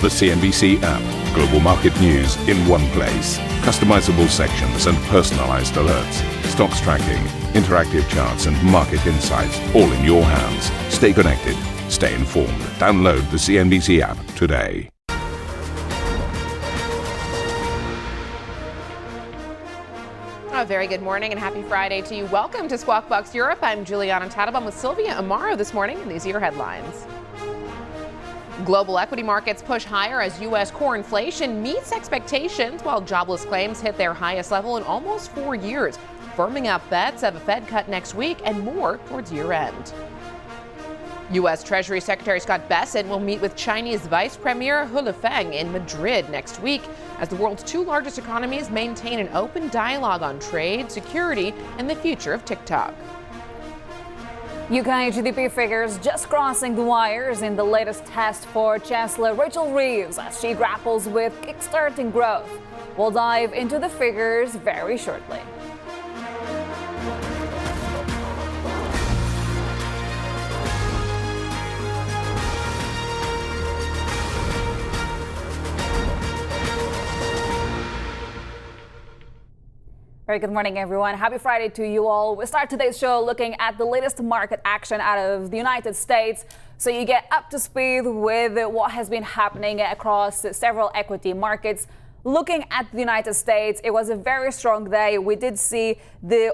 The CNBC app. Global market news in one place. Customizable sections and personalized alerts. Stocks tracking, interactive charts and market insights all in your hands. Stay connected. Stay informed. Download the CNBC app today. A very good morning and happy Friday to you. Welcome to Squawk Box Europe. I'm Juliana Tadabon with Sylvia Amaro this morning, and these are your headlines. Global equity markets push higher as U.S. core inflation meets expectations while jobless claims hit their highest level in almost 4 years, firming up bets of a Fed cut next week and more towards year-end. U.S. Treasury Secretary Scott Bessent will meet with Chinese Vice-Premier He Lifeng in Madrid next week as the world's two largest economies maintain an open dialogue on trade, security, and the future of Tik Tok. UK GDP figures just crossing the wires in the latest test for Chancellor Rachel Reeves as she grapples with kickstarting growth. We'll dive into the figures very shortly. Very good morning, everyone. Happy Friday to you all. We start today's show looking at the latest market action out of the United States, so you get up to speed with what has been happening across several equity markets. Looking at the United States, it was a very strong day. We did see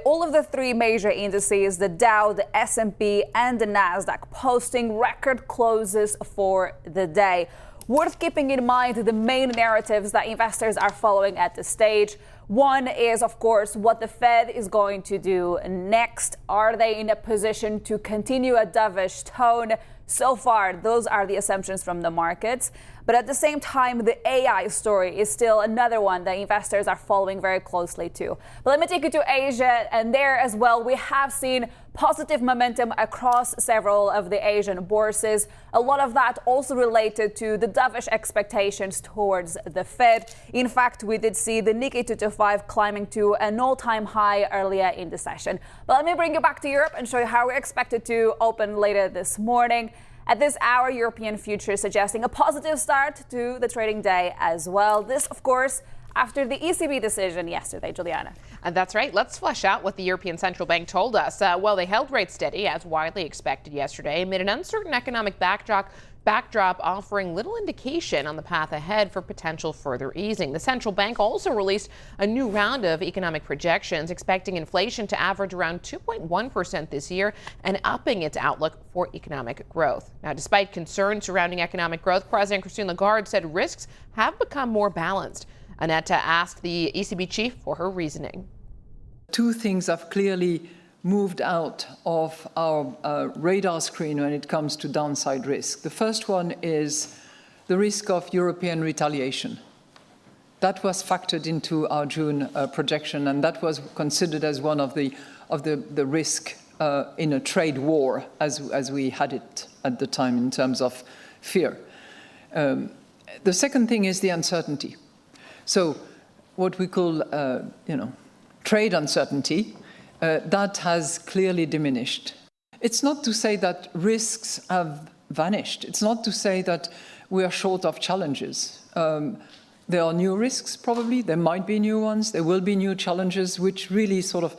all of the three major indices, the Dow, the S&P, and the Nasdaq, posting record closes for the day. Worth keeping in mind the main narratives that investors are following at this stage. One is, of course, what the Fed is going to do next. Are they in a position to continue a dovish tone? So far, those are the assumptions from the markets. But at the same time, the AI story is still another one that investors are following very closely too. But let me take you to Asia, and there as well, we have seen positive momentum across several of the Asian bourses. A lot of that also related to the dovish expectations towards the Fed. In fact, we did see the Nikkei 225 climbing to an all-time high earlier in the session. But let me bring you back to Europe and show you how we're expected to open later this morning. At this hour, European futures suggesting a positive start to the trading day as well. This, of course, after the ECB decision yesterday, Juliana. That's right. Let's flesh out what the European Central Bank told us. Well, they held rates steady, as widely expected yesterday, amid an uncertain economic backdrop offering little indication on the path ahead for potential further easing. The central bank also released a new round of economic projections, expecting inflation to average around 2.1% this year and upping its outlook for economic growth. Now, despite concerns surrounding economic growth, President Christine Lagarde said risks have become more balanced. Annette asked the ECB chief for her reasoning. Two things have clearly moved out of our radar screen when it comes to downside risk. The first one is the risk of European retaliation. That was factored into our June projection, and that was considered as one of the risk in a trade war as we had it at the time in terms of fear. The second thing is the uncertainty. So what we call, trade uncertainty, that has clearly diminished. It's not to say that risks have vanished. It's not to say that we are short of challenges. There are new risks, probably. There might be new ones. There will be new challenges, which really sort of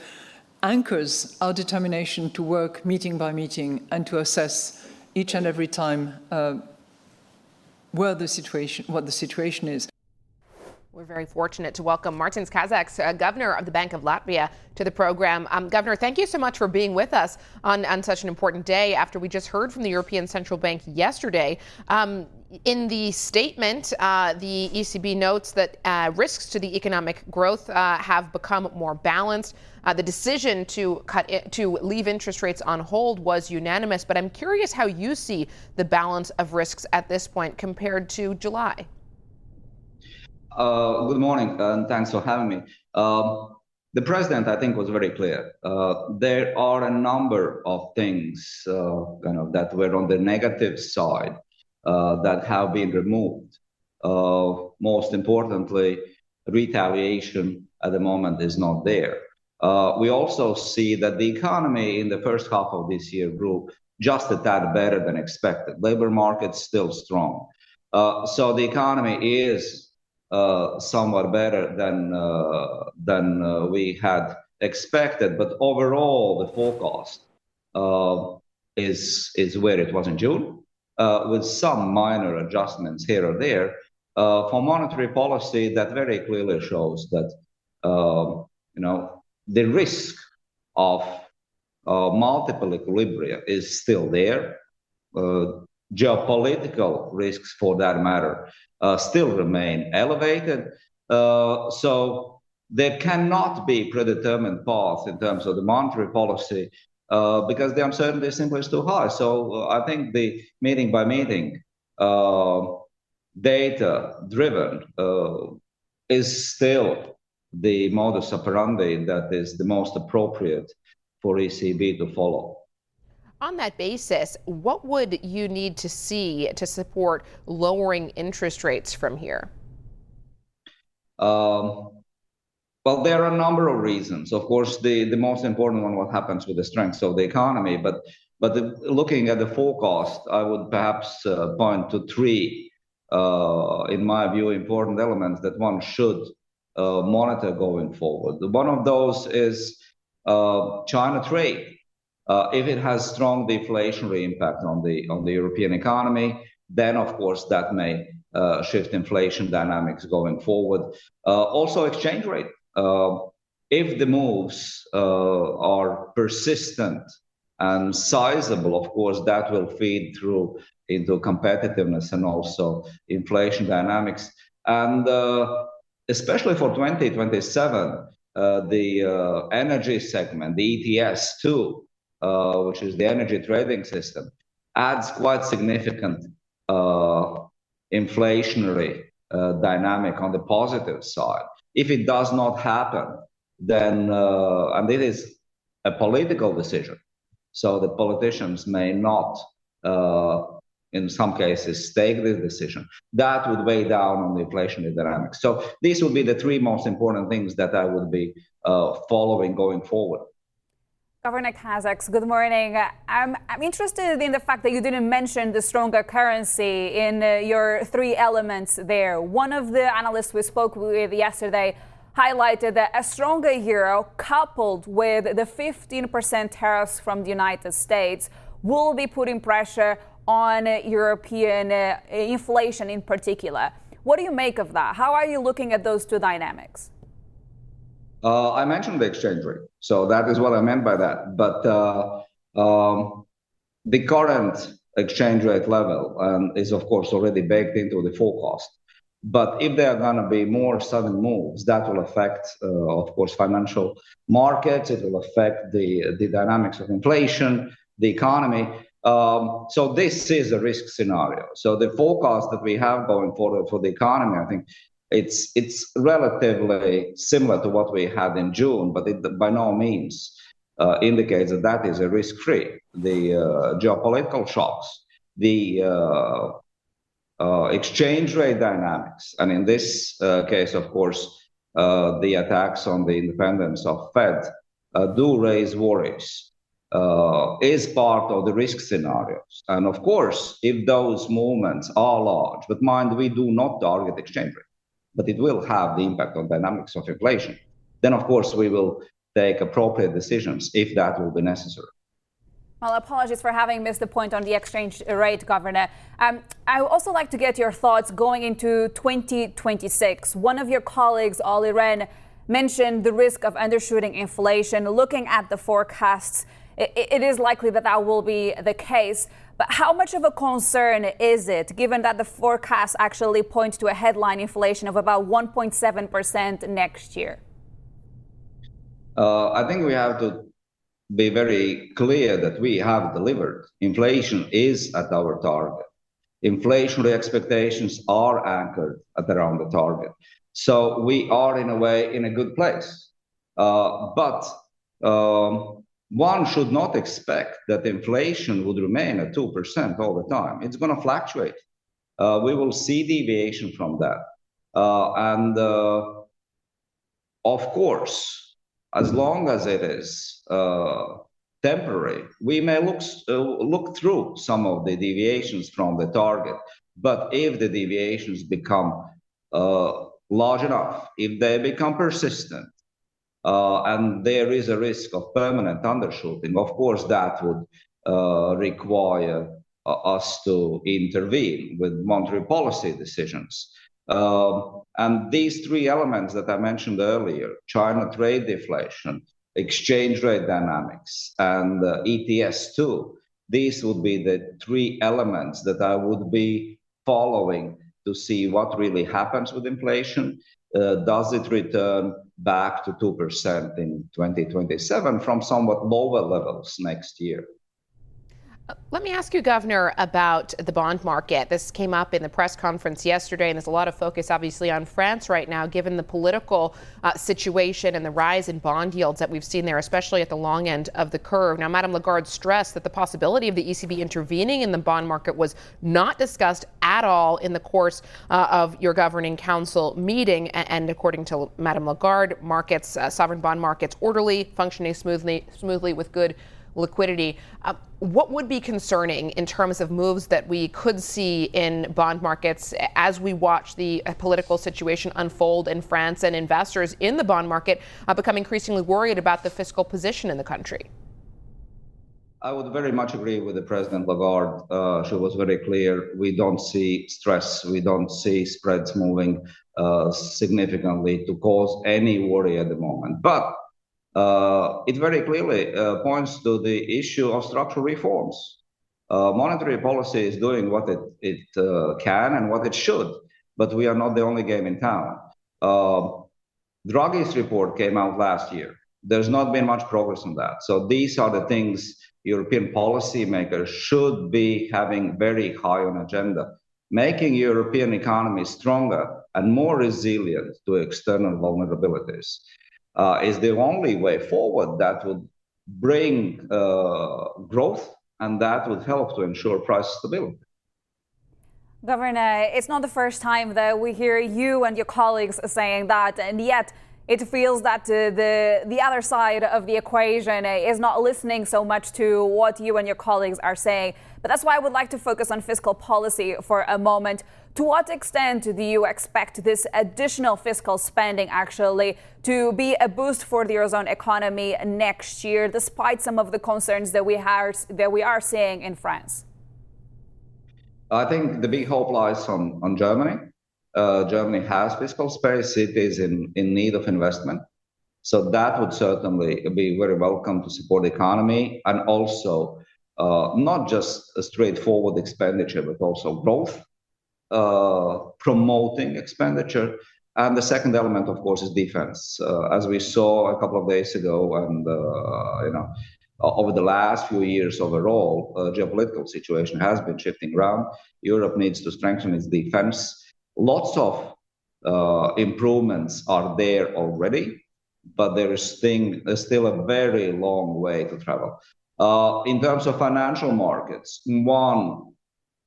anchors our determination to work meeting by meeting and to assess each and every time what the situation is. We're very fortunate to welcome Martins Kazaks, Governor of the Bank of Latvia, to the program. Governor, thank you so much for being with us on such an important day after we just heard from the European Central Bank yesterday. In the statement, the ECB notes that risks to the economic growth have become more balanced. The decision to leave interest rates on hold was unanimous, but I'm curious how you see the balance of risks at this point compared to July. Good morning, and thanks for having me. The president, I think, was very clear. There are a number of things that were on the negative side that have been removed. Most importantly, retaliation at the moment is not there. We also see that the economy in the first half of this year grew just a tad better than expected. Labor market's still strong. So the economy is somewhat better than we had expected, but overall the forecast is where it was in June, with some minor adjustments here or there. For monetary policy, that very clearly shows that the risk of multiple equilibria is still there. Geopolitical risks, for that matter, still remain elevated. So there cannot be predetermined path in terms of the monetary policy because the uncertainty simply is too high. So I think the meeting by meeting, data-driven is still the modus operandi that is the most appropriate for ECB to follow. On that basis, what would you need to see to support lowering interest rates from here? Well, there are a number of reasons. Of course, the most important one, what happens with the strength of the economy. But looking at the forecast, I would perhaps point to three, in my view, important elements that one should monitor going forward. One of those is China trade. If it has strong deflationary impact on the European economy, then of course that may shift inflation dynamics going forward. Also exchange rate. If the moves are persistent and sizable, of course that will feed through into competitiveness and also inflation dynamics. And especially for 2027, the energy segment, the ETS too, which is the energy trading system, adds quite significant inflationary dynamic on the positive side. If it does not happen, then, and it is a political decision, so the politicians may not, in some cases, take this decision, that would weigh down on the inflationary dynamics. So these would be the three most important things that I would be following going forward. Governor Kazaks, good morning. I'm interested in the fact that you didn't mention the stronger currency in your three elements there. One of the analysts we spoke with yesterday highlighted that a stronger euro coupled with the 15% tariffs from the United States will be putting pressure on European inflation in particular. What do you make of that? How are you looking at those two dynamics? I mentioned the exchange rate, so that is what I meant by that. But the current exchange rate level is, of course, already baked into the forecast. But if there are going to be more sudden moves, that will affect, of course, financial markets. It will affect the dynamics of inflation, the economy. So this is a risk scenario. So the forecast that we have going forward for the economy, I think, it's relatively similar to what we had in June, but it by no means indicates that that is a risk-free. The geopolitical shocks, the exchange rate dynamics, and in this case, of course, the attacks on the independence of Fed do raise worries, is part of the risk scenarios. And of course, if those movements are large, but mind, we do not target exchange rate, but it will have the impact on dynamics of inflation, then of course we will take appropriate decisions if that will be necessary. Well, apologies for having missed the point on the exchange rate, Governor. I would also like to get your thoughts going into 2026. One of your colleagues, Olli Rehn, mentioned the risk of undershooting inflation. Looking at the forecasts, it is likely that that will be the case. But how much of a concern is it, given that the forecasts actually point to a headline inflation of about 1.7% next year? I think we have to be very clear that we have delivered. Inflation is at our target. Inflationary expectations are anchored at around the target. So we are, in a way, in a good place. But one should not expect that inflation would remain at 2% all the time. It's going to fluctuate. We will see deviation from that. And of course, as long as it is temporary, we may look through some of the deviations from the target. But if the deviations become large enough, if they become persistent, and there is a risk of permanent undershooting, of course, that would require us to intervene with monetary policy decisions. And these three elements that I mentioned earlier, China trade deflation, exchange rate dynamics, and ETS2, these would be the three elements that I would be following to see what really happens with inflation. Does it return back to 2% in 2027 from somewhat lower levels next year? Let me ask you, Governor, about the bond market. This came up in the press conference yesterday, and there's a lot of focus, obviously, on France right now, given the political situation and the rise in bond yields that we've seen there, especially at the long end of the curve. Now, Madame Lagarde stressed that the possibility of the ECB intervening in the bond market was not discussed at all in the course of your governing council meeting. And according to Madame Lagarde, markets, sovereign bond markets, orderly, functioning smoothly with good liquidity. What would be concerning in terms of moves that we could see in bond markets as we watch the political situation unfold in France and investors in the bond market become increasingly worried about the fiscal position in the country? I would very much agree with the President Lagarde. She was very clear. We don't see stress. We don't see spreads moving significantly to cause any worry at the moment. But it very clearly points to the issue of structural reforms. Monetary policy is doing what it can and what it should, but we are not the only game in town. Draghi's report came out last year. There's not been much progress on that. So these are the things European policymakers should be having very high on agenda. Making European economies stronger and more resilient to external vulnerabilities is the only way forward that would bring growth, and that would help to ensure price stability. Governor, it's not the first time that we hear you and your colleagues saying that, and yet it feels that the other side of the equation is not listening so much to what you and your colleagues are saying. But that's why I would like to focus on fiscal policy for a moment. To what extent do you expect this additional fiscal spending actually to be a boost for the Eurozone economy next year, despite some of the concerns that we are seeing in France? I think the big hope lies on Germany. Germany has fiscal space. It is in need of investment. So that would certainly be very welcome to support the economy, and also not just a straightforward expenditure, but also growth, promoting expenditure. And the second element, of course, is defense. As we saw a couple of days ago, and over the last few years overall, geopolitical situation has been shifting around. Europe needs to strengthen its defense. Lots of improvements are there already, but there is still a very long way to travel. In terms of financial markets, one,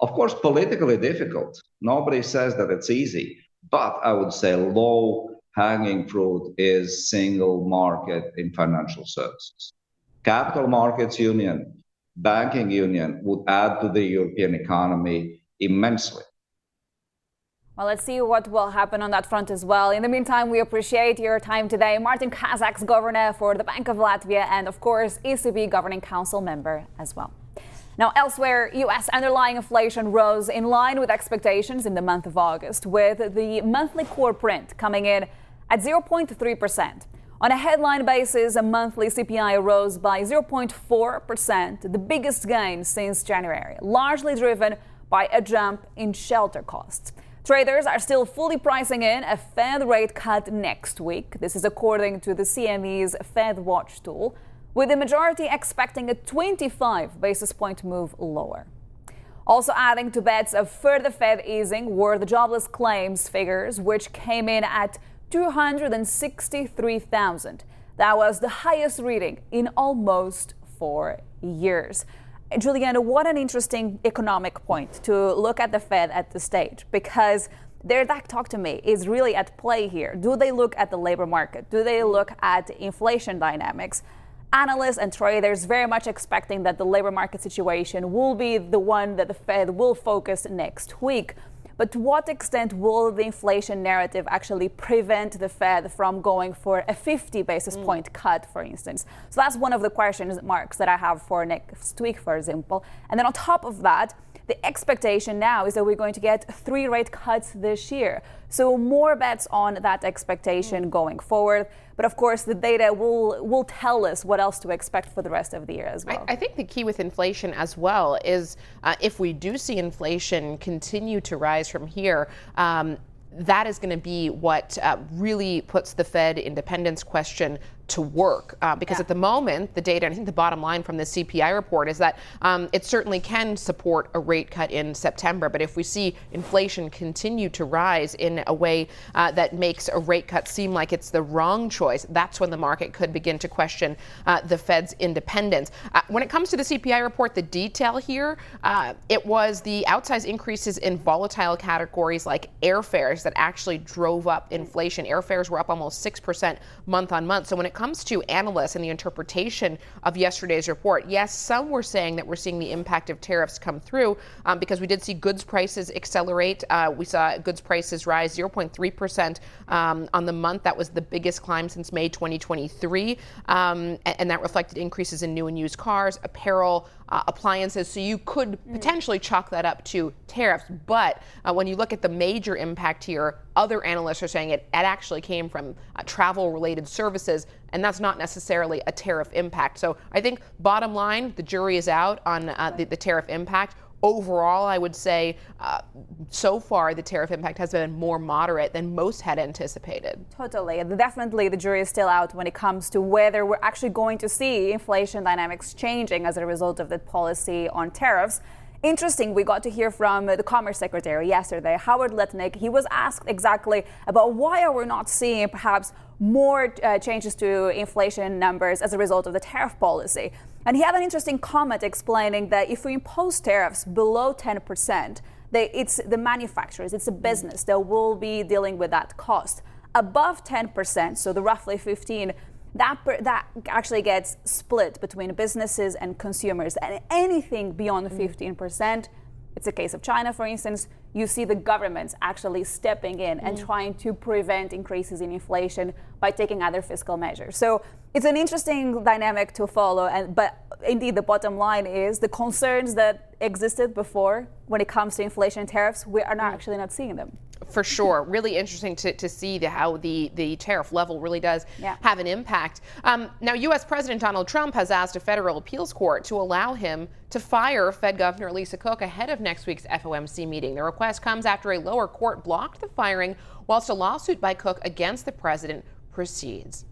of course, politically difficult. Nobody says that it's easy, but I would say low-hanging fruit is single market in financial services. Capital markets union, banking union would add to the European economy immensely. Well, let's see what will happen on that front as well. In the meantime, we appreciate your time today. Martin Kazak's governor for the Bank of Latvia and, of course, ECB Governing Council member as well. Now, elsewhere, U.S. underlying inflation rose in line with expectations in the month of August, with the monthly core print coming in at 0.3%. On a headline basis, a monthly CPI rose by 0.4%, the biggest gain since January, largely driven by a jump in shelter costs. Traders are still fully pricing in a Fed rate cut next week. This is according to the CME's Fed Watch tool, with the majority expecting a 25 basis point move lower. Also adding to bets of further Fed easing were the jobless claims figures, which came in at 263,000. That was the highest reading in almost 4 years. Juliana, what an interesting economic point to look at the Fed at this stage, because their talk to me is really at play here. Do they look at the labor market? Do they look at inflation dynamics? Analysts and traders very much expecting that the labor market situation will be the one that the Fed will focus next week. But to what extent will the inflation narrative actually prevent the Fed from going for a 50 basis point cut, for instance? So that's one of the questions marks that I have for next week, for example. And then on top of that, the expectation now is that we're going to get 3 rate cuts this year. So more bets on that expectation going forward. But of course, the data will tell us what else to expect for the rest of the year as well. I think the key with inflation as well is if we do see inflation continue to rise from here, that is going to be what really puts the Fed independence question to work, because at the moment, the data, and I think the bottom line from the CPI report is that it certainly can support a rate cut in September. But if we see inflation continue to rise in a way that makes a rate cut seem like it's the wrong choice, that's when the market could begin to question the Fed's independence. When it comes to the CPI report, the detail here, it was the outsized increases in volatile categories like airfares that actually drove up inflation. Airfares were up almost 6% month on month. So when it comes to analysts and the interpretation of yesterday's report, yes, some were saying that we're seeing the impact of tariffs come through because we did see goods prices accelerate. We saw goods prices rise 0.3% on the month. That was the biggest climb since May 2023. And that reflected increases in new and used cars, apparel, appliances. So you could potentially chalk that up to tariffs. But when you look at the major impact here, other analysts are saying it actually came from travel-related services, and that's not necessarily a tariff impact. So I think bottom line, the jury is out on the tariff impact. Overall, I would say so far the tariff impact has been more moderate than most had anticipated. Totally. Definitely the jury is still out when it comes to whether we're actually going to see inflation dynamics changing as a result of the policy on tariffs. Interesting, we got to hear from the Commerce Secretary yesterday, Howard Lutnick. He was asked exactly about why are we not seeing perhaps more changes to inflation numbers as a result of the tariff policy. And he had an interesting comment explaining that if we impose tariffs below 10%, it's the manufacturers, it's the business that will be dealing with that cost. Above 10%, so the roughly 15%, that actually gets split between businesses and consumers. And anything beyond 15%, it's a case of China, for instance, you see the governments actually stepping in and trying to prevent increases in inflation by taking other fiscal measures. So it's an interesting dynamic to follow. But indeed, the bottom line is the concerns that existed before when it comes to inflation and tariffs, we are not actually not seeing them. For sure. Really interesting to see how the tariff level really does have an impact. Now, U.S. President Donald Trump has asked a federal appeals court to allow him to fire Fed Governor Lisa Cook ahead of next week's FOMC meeting. The request comes after a lower court blocked the firing whilst a lawsuit by Cook against the president proceeds.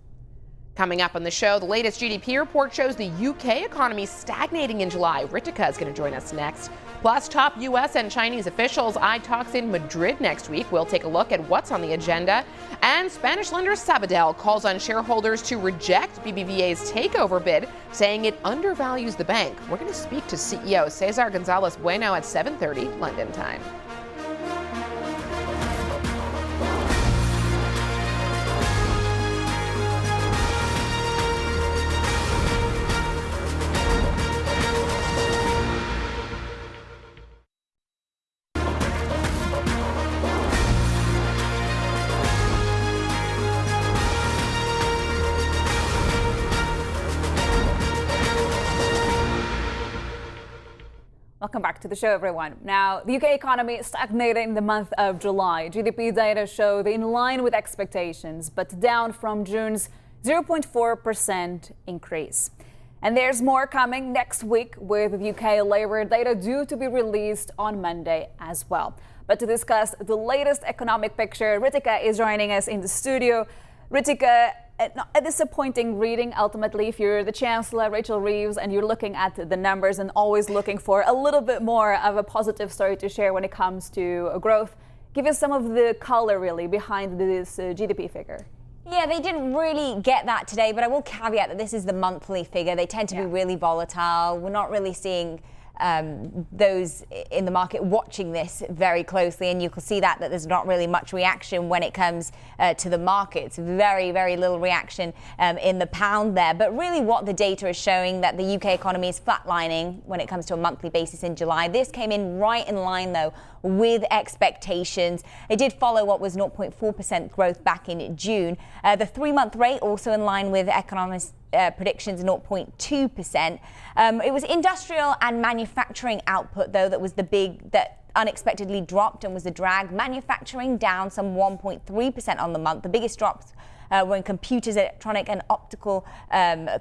Coming up on the show, the latest GDP report shows the UK economy stagnating in July. Ritika is going to join us next. Plus, top U.S. and Chinese officials eye talks in Madrid next week. We'll take a look at what's on the agenda. And Spanish lender Sabadell calls on shareholders to reject BBVA's takeover bid, saying it undervalues the bank. We're going to speak to CEO Cesar Gonzalez Bueno at 7:30 London time. Welcome back to the show, everyone. Now, the UK economy stagnated in the month of July. GDP data showed in line with expectations, but down from June's 0.4% increase. And there's more coming next week with UK labor data due to be released on Monday as well. But to discuss the latest economic picture, Ritika is joining us in the studio. Ritika, a disappointing reading, ultimately, if you're the Chancellor, Rachel Reeves, and you're looking at the numbers and always looking for a little bit more of a positive story to share when it comes to growth. Give us some of the color, really, behind this GDP figure. Yeah, they didn't really get that today, but I will caveat that this is the monthly figure. They tend to be really volatile. We're not really seeing those in the market watching this very closely, and you can see that there's not really much reaction when it comes to the markets. Very, very little reaction in the pound there. But really what the data is showing that the UK economy is flatlining when it comes to a monthly basis in July. This came in right in line, though, with expectations. It did follow what was 0.4% growth back in June. The 3-month rate also in line with economists' predictions, 0.2%. It was industrial and manufacturing output, though, that unexpectedly dropped and was a drag. Manufacturing down some 1.3% on the month. The biggest drops were in computers, electronic and optical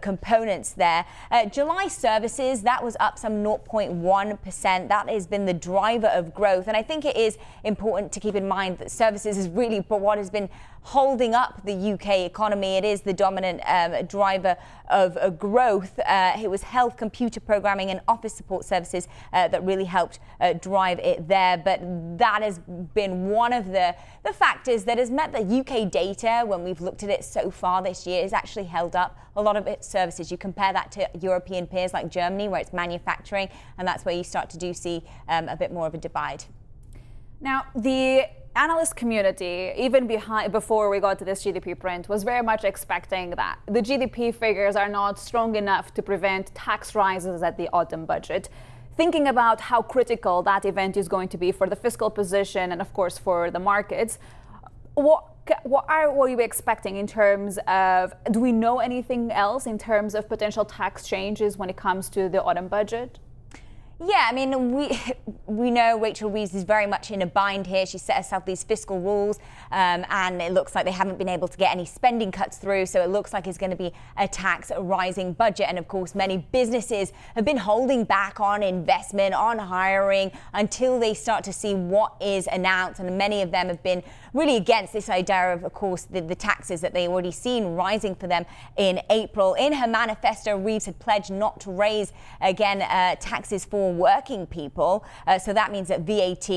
components there. July services, that was up some 0.1%. That has been the driver of growth. And I think it is important to keep in mind that services is really what has been holding up the UK economy. It is the dominant driver of growth. It was health, computer programming and office support services that really helped drive it there. But that has been one of the factors that has meant that UK data, when we've looked at it so far this year, is actually held up. A lot of its services. You compare that to European peers like Germany, where it's manufacturing, and that's where you start to see a bit more of a divide. Now, the analyst community, even before we got to this GDP print, was very much expecting that the GDP figures are not strong enough to prevent tax rises at the autumn budget. Thinking about how critical that event is going to be for the fiscal position and, of course, for the markets, what are we expecting in terms of, do we know anything else in terms of potential tax changes when it comes to the autumn budget? Yeah, I mean, we know Rachel Reeves is very much in a bind here. She set herself these fiscal rules, and it looks like they haven't been able to get any spending cuts through. So it looks like it's going to be a rising budget. And of course, many businesses have been holding back on investment, on hiring, until they start to see what is announced. And many of them have been really against this idea of course, the taxes that they already seen rising for them in April. In her manifesto, Reeves had pledged not to raise, again, taxes for working people. So that means that VAT,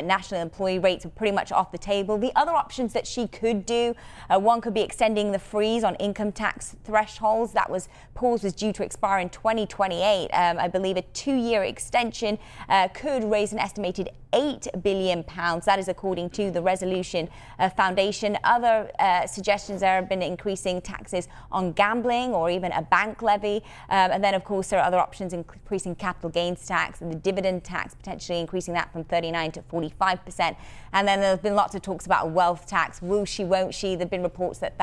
national employee rates are pretty much off the table. The other options that she could do, one could be extending the freeze on income tax thresholds. That pause was due to expire in 2028. I believe a 2-year extension could raise an estimated £8 billion. That is according to the Resolution Foundation. Other suggestions there have been increasing taxes on gambling or even a bank levy. And then, of course, there are other options, increasing capital gains tax and the dividend tax, potentially increasing that from 39 to 45%. And then there's been lots of talks about a wealth tax. Will she, won't she? There have been reports that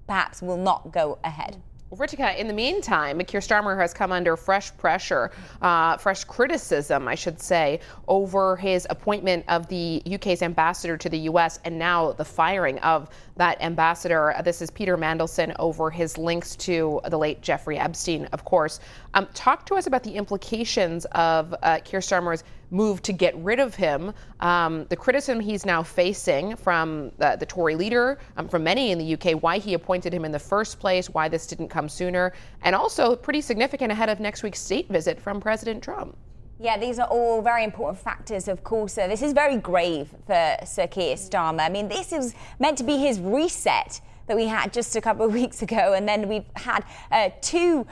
perhaps will not go ahead. Well, Ritika, in the meantime, Keir Starmer has come under fresh pressure, fresh criticism, I should say, over his appointment of the UK's ambassador to the US and now the firing of that ambassador. This is Peter Mandelson over his links to the late Jeffrey Epstein, of course. Talk to us about the implications of Keir Starmer's move to get rid of him, the criticism he's now facing from the Tory leader, from many in the UK, why he appointed him in the first place, why this didn't come sooner, and also pretty significant ahead of next week's state visit from President Trump. Yeah, these are all very important factors, of course. This is very grave for Sir Keir Starmer. I mean, this is meant to be his reset that we had just a couple of weeks ago, and then we've had two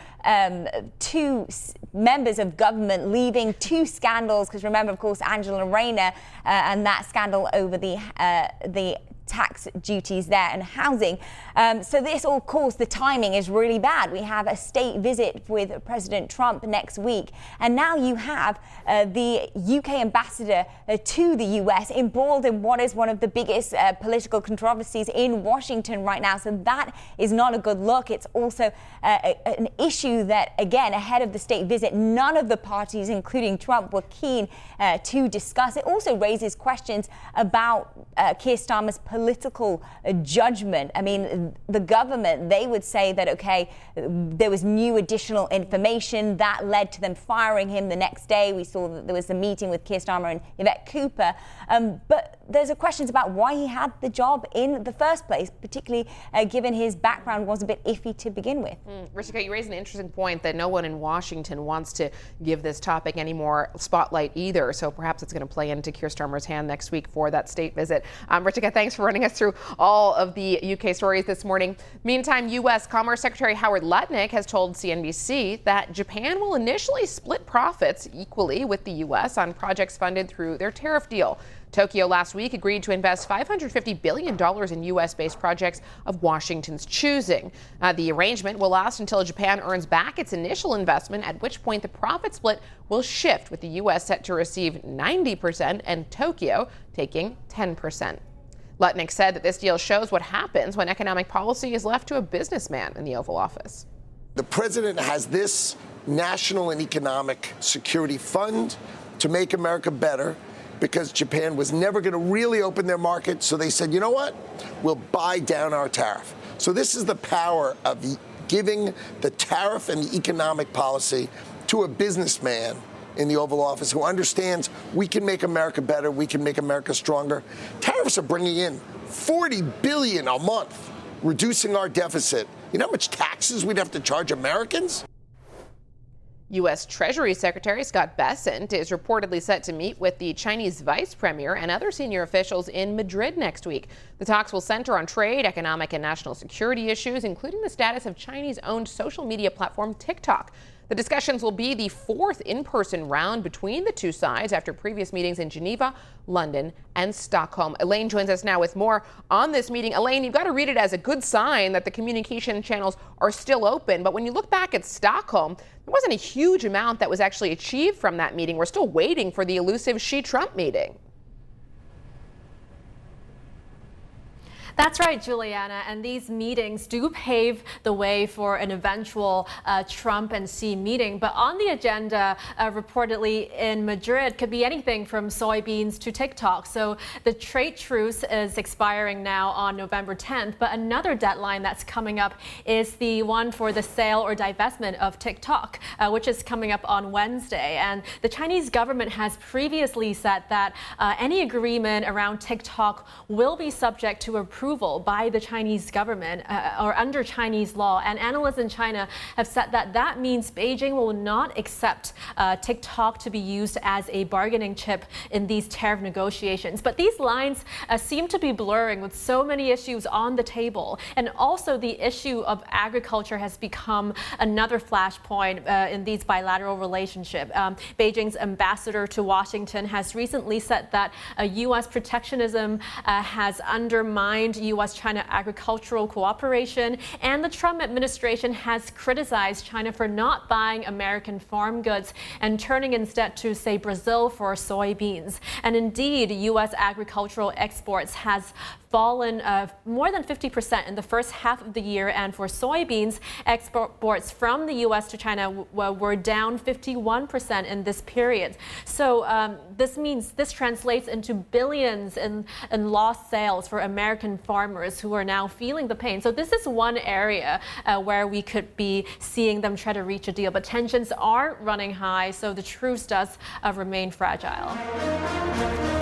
members of government leaving, 2 scandals, because remember, of course, Angela Rayner and that scandal over the tax duties there and housing. So this, of course, the timing is really bad. We have a state visit with President Trump next week. And now you have the UK ambassador to the US embroiled in what is one of the biggest political controversies in Washington right now. So that is not a good look. It's also an issue that, again, ahead of the state visit, none of the parties, including Trump, were keen to discuss. It also raises questions about Keir Starmer's political judgment. I mean, the government, they would say that, okay, there was new additional information that led to them firing him the next day. We saw that there was a meeting with Keir Starmer and Yvette Cooper. But there's questions about why he had the job in the first place, particularly given his background was a bit iffy to begin with. Ritika, you raise an interesting point that no one in Washington wants to give this topic any more spotlight either. So perhaps it's going to play into Keir Starmer's hand next week for that state visit. Ritika, thanks for running us through all of the UK stories this morning. Meantime, U.S. Commerce Secretary Howard Lutnick has told CNBC that Japan will initially split profits equally with the U.S. on projects funded through their tariff deal. Tokyo last week agreed to invest $550 billion in U.S.-based projects of Washington's choosing. The arrangement will last until Japan earns back its initial investment, at which point the profit split will shift, with the U.S. set to receive 90% and Tokyo taking 10%. Lutnick said that this deal shows what happens when economic policy is left to a businessman in the Oval Office. The president has this national and economic security fund to make America better, because Japan was never going to really open their market. So they said, you know what? We'll buy down our tariff. So this is the power of giving the tariff and the economic policy to a businessman in the Oval Office who understands we can make America better, we can make America stronger. Tariffs are bringing in $40 billion a month, reducing our deficit. You know how much taxes we'd have to charge Americans? U.S. Treasury Secretary Scott Bessent is reportedly set to meet with the Chinese Vice-Premier and other senior officials in Madrid next week. The talks will center on trade, economic, and national security issues, including the status of Chinese-owned social media platform Tik Tok. The discussions will be the fourth in-person round between the two sides after previous meetings in Geneva, London, and Stockholm. Elaine joins us now with more on this meeting. Elaine, you've got to read it as a good sign that the communication channels are still open. But when you look back at Stockholm, there wasn't a huge amount that was actually achieved from that meeting. We're still waiting for the elusive Xi-Trump meeting. That's right, Juliana, and these meetings do pave the way for an eventual Trump and Xi meeting. But on the agenda, reportedly in Madrid, could be anything from soybeans to TikTok. So the trade truce is expiring now on November 10th. But another deadline that's coming up is the one for the sale or divestment of TikTok, which is coming up on Wednesday. And the Chinese government has previously said that any agreement around TikTok will be subject to approval by the Chinese government or under Chinese law. And analysts in China have said that that means Beijing will not accept TikTok to be used as a bargaining chip in these tariff negotiations. But these lines seem to be blurring with so many issues on the table. And also the issue of agriculture has become another flashpoint in these bilateral relationships. Beijing's ambassador to Washington has recently said that U.S. protectionism has undermined U.S.-China agricultural cooperation, and the Trump administration has criticized China for not buying American farm goods and turning instead to, say, Brazil for soybeans. And indeed, U.S. agricultural exports has fallen more than 50% in the first half of the year, and for soybeans, exports from the U.S. to China were down 51% in this period. So this translates into billions in lost sales for American farmers who are now feeling the pain. So this is one area where we could be seeing them try to reach a deal, but tensions are running high, so the truce does remain fragile.